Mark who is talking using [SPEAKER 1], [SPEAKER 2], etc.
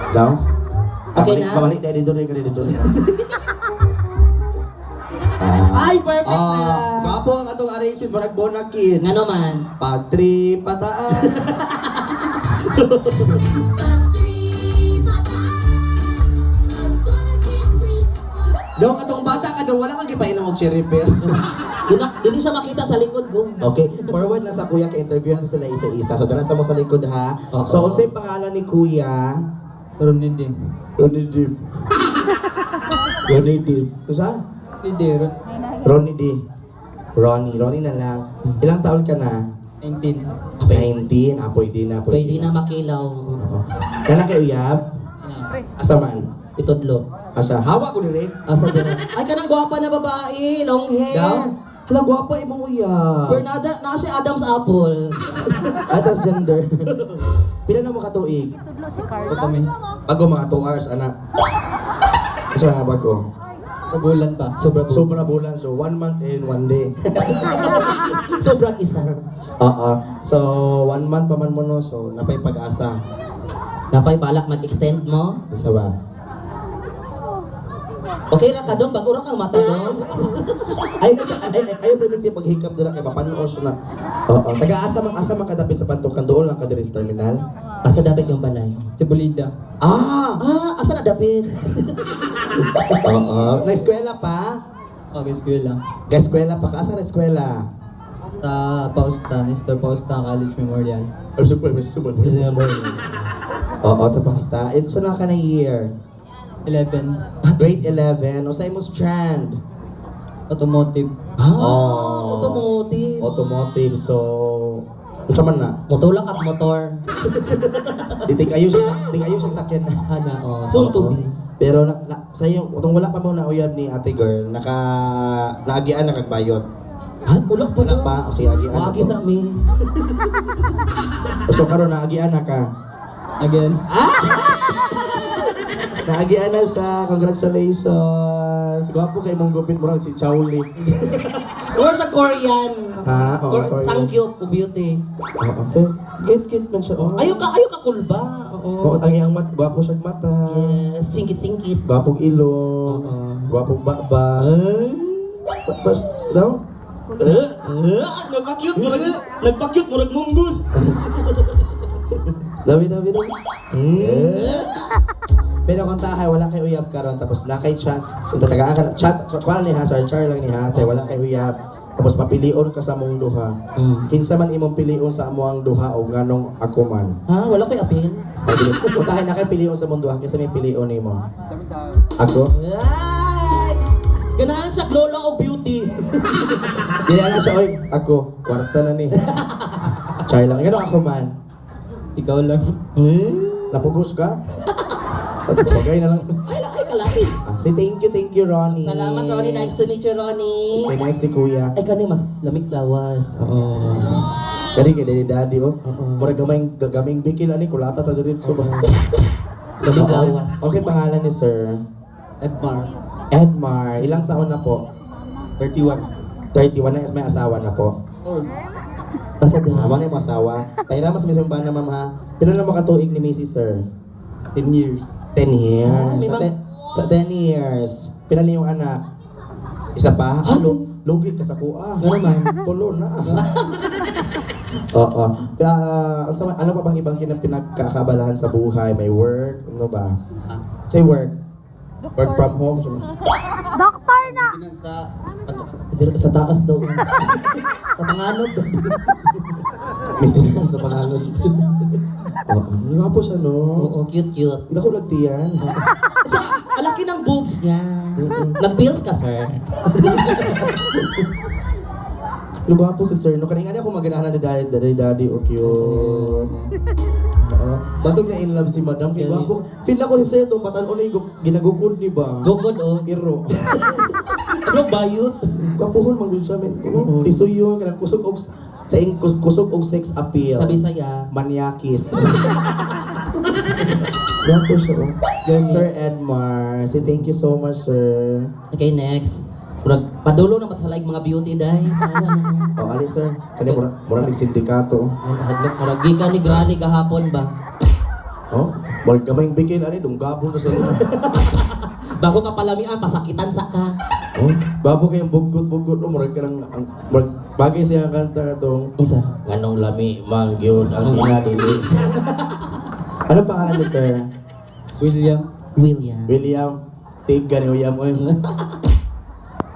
[SPEAKER 1] Daw?
[SPEAKER 2] Okay na?
[SPEAKER 1] Babalik na dito dito.
[SPEAKER 2] Ay, perfect na!
[SPEAKER 1] Gapo ang atong arrangement, marag bonakin.
[SPEAKER 2] Nga naman.
[SPEAKER 1] Pag 3 pataas. Dong, atong bata ka dong, wala kang ipainom og cherry pear.
[SPEAKER 2] Dili siya makita sa likod ko.
[SPEAKER 1] Okay, forward lang sa kuya, ka-interview na sila isa-isa. So, dalas mo sa likod ha.
[SPEAKER 2] Oo.
[SPEAKER 1] So, unsay pangalan ni kuya?
[SPEAKER 3] Ronnie Dim.
[SPEAKER 1] Ronnie Deep. Ronnie Deep. Isa?
[SPEAKER 3] Hindi,
[SPEAKER 1] Ronnie D. Ronnie na lang. Ilang taon ka na?
[SPEAKER 3] 19.
[SPEAKER 1] 19. Pwede na.
[SPEAKER 2] Pwede na makilaw.
[SPEAKER 1] Kailan kayo uyab? Asa man?
[SPEAKER 2] Itudlo.
[SPEAKER 1] Asa? Hawa ko dire.
[SPEAKER 2] Asa dira? Ay, kanang gwapa na babae. Long hair.
[SPEAKER 1] Daw? Hala, gwapa imong uyab.
[SPEAKER 2] Bernada, na si Adam's apple.
[SPEAKER 1] Atas gender. Pila na mo katuig?
[SPEAKER 4] Tudlo si
[SPEAKER 3] Ito
[SPEAKER 4] Carla.
[SPEAKER 3] kami.
[SPEAKER 1] Bago mga 2 hours, anak. Asa nga bago?
[SPEAKER 3] Kabulan pa.
[SPEAKER 1] Sobra bulan. So, 1 month and 1 day.
[SPEAKER 2] Sobrang isa.
[SPEAKER 1] Oo. So, 1 month pa man mo no. So, napay pag-asa.
[SPEAKER 2] Napay balak mag-extend mo.
[SPEAKER 1] Isa ba?
[SPEAKER 2] Okay ra ka doon, bago ra kang mata doon.
[SPEAKER 1] Ay, primitive paghikap doon kay papanos na. Oo. Taga-asa man kadapit sa pantukan doon lang kadiri sa terminal.
[SPEAKER 2] Asa dapat yung balay?
[SPEAKER 3] Cebulida.
[SPEAKER 2] Asa na dapat?
[SPEAKER 1] Oo. Na-eskwela pa?
[SPEAKER 3] Okay, school lang.
[SPEAKER 1] Ga-eskwela pa ka? Asa na eskwela?
[SPEAKER 3] Sa Pausta, Nestor Pausta College Memorial.
[SPEAKER 1] Super. Oo, tapos ta. Ito sa ka na year?
[SPEAKER 3] 11.
[SPEAKER 1] Grade 11. O sa imo strand?
[SPEAKER 3] Automotive.
[SPEAKER 2] Automotive.
[SPEAKER 1] Automotive. So, unsa man na?
[SPEAKER 2] Motulak at motor.
[SPEAKER 1] Di kayo siya sakyan na.
[SPEAKER 2] Ana, soon to be.
[SPEAKER 1] Pero sa iyo, kung wala pa mo na uyab ni ate girl, naagian na kagbayot.
[SPEAKER 2] Ulak pa
[SPEAKER 1] Wala
[SPEAKER 2] to.
[SPEAKER 1] pa, o sige, agian na
[SPEAKER 2] Wagi
[SPEAKER 1] ko.
[SPEAKER 2] sa amin.
[SPEAKER 1] So karon naagian na ka.
[SPEAKER 3] Again.
[SPEAKER 1] Naagian na sa congratulations. Gwapo kay mong gupit mo si Chowli.
[SPEAKER 2] Or sa Korean.
[SPEAKER 1] Ha? Oo, Korean.
[SPEAKER 2] Sangyup o beauty.
[SPEAKER 1] Oo, pero get man siya. Oh.
[SPEAKER 2] Ayaw ka kulba.
[SPEAKER 1] Oo, ang iyang gwapo siyang mata.
[SPEAKER 2] Yes, singkit-singkit.
[SPEAKER 1] Gwapong ilong.
[SPEAKER 2] Oo.
[SPEAKER 1] Gwapong bakba. Bas, daw?
[SPEAKER 2] Nagpakyut murag munggus.
[SPEAKER 1] Dawi. Pero kung tahay, wala kay uyab karon tapos na kay chat. Kung tatagaan ka, chat ni ha, char lang ni ha, tay wala kay uyab. Tapos papilion ka sa mong duha. Kinsa man imong pilion sa amoang duha o nganong ako man.
[SPEAKER 2] Ha? Wala ko'y apil?
[SPEAKER 1] Kung tahay na kay pilion sa mong duha, kinsa may pilion nimo? Ako?
[SPEAKER 2] Ay! Ganahan siya lola o beauty.
[SPEAKER 1] Dili na siya, oy, ako, kwarta na ni. Char lang. Ngano ako man?
[SPEAKER 3] Ikaw lang.
[SPEAKER 1] Napugos ka? Bagay na lang.
[SPEAKER 2] Ay, kalapit.
[SPEAKER 1] Say thank you, Ronnie.
[SPEAKER 2] Salamat, Ronnie. Nice to meet you, Ronnie.
[SPEAKER 1] Okay, next si Kuya.
[SPEAKER 2] Ay, kani mas lamig lawas. Oo.
[SPEAKER 1] Kani kay Daddy, oh.
[SPEAKER 2] Oo.
[SPEAKER 1] Mura gaming bikil ani kulata ta diretso ba.
[SPEAKER 2] Lamig lawas.
[SPEAKER 1] Okay, pangalan ni Sir Edmar. Ilang taon na po? 31 na may asawa na po.
[SPEAKER 2] Basta
[SPEAKER 1] Ama na yung asawa. Pahira mas mismo ba na ma'am ha? Pila na makatuig ni Mrs. Sir? 10 years. 10 years.
[SPEAKER 2] may
[SPEAKER 1] Sa 10 years. Pila na yung anak? Isa pa? Lugi ka sa kuha.
[SPEAKER 2] Ano naman?
[SPEAKER 1] Tulo na. Oo. Ano pa bang ibang pinagkakabalahan sa buhay? May work? Ano ba? Say work. Work from home.
[SPEAKER 4] Doktor na!
[SPEAKER 2] Sa taas daw. Sa panganod.
[SPEAKER 1] Maintenance sa pangalan. Oo. Nga po siya, no?
[SPEAKER 2] Oo, cute.
[SPEAKER 1] Hindi ko lagtiyan.
[SPEAKER 2] Sa alaki ng boobs niya. Nag-pills ka, sir.
[SPEAKER 1] Luba po si Sir, no? Kanina ako maganahan na daddy, o cute. Oo. Batog na in love si Madam. Kaya po, feel ako si Sir, itong patan-o na yung ginagukod, di ba?
[SPEAKER 2] Gugod, oh.
[SPEAKER 1] Iro.
[SPEAKER 2] Ano, bayot?
[SPEAKER 1] Kapuhon, manggul siya, men. Iso yun, kanang kusog og kusog og sex appeal.
[SPEAKER 2] Sabi saya.
[SPEAKER 1] Maniakis. Gwapo siya, oh. Sir Edmar, say thank you so much, sir.
[SPEAKER 2] Okay, next. Padulo naman sa like mga beauty, day.
[SPEAKER 1] Oh, ali, sir. Kani murang sindikato.
[SPEAKER 2] Murag gikan ni Granny gahapon ba?
[SPEAKER 1] Oh, wag kamay bigil ani dong gabon ka sa una.
[SPEAKER 2] Bago ka palamian, pasakitan sa ka.
[SPEAKER 1] Oh, babo kayong bugot-bugot mo murag ka nang bagay siya kanta tong
[SPEAKER 2] Unsa?
[SPEAKER 1] nganong lami mang gyud ang ina dili. Ano pangalan ni sir?
[SPEAKER 3] William.
[SPEAKER 2] William.
[SPEAKER 1] William. Tiga ni William oy.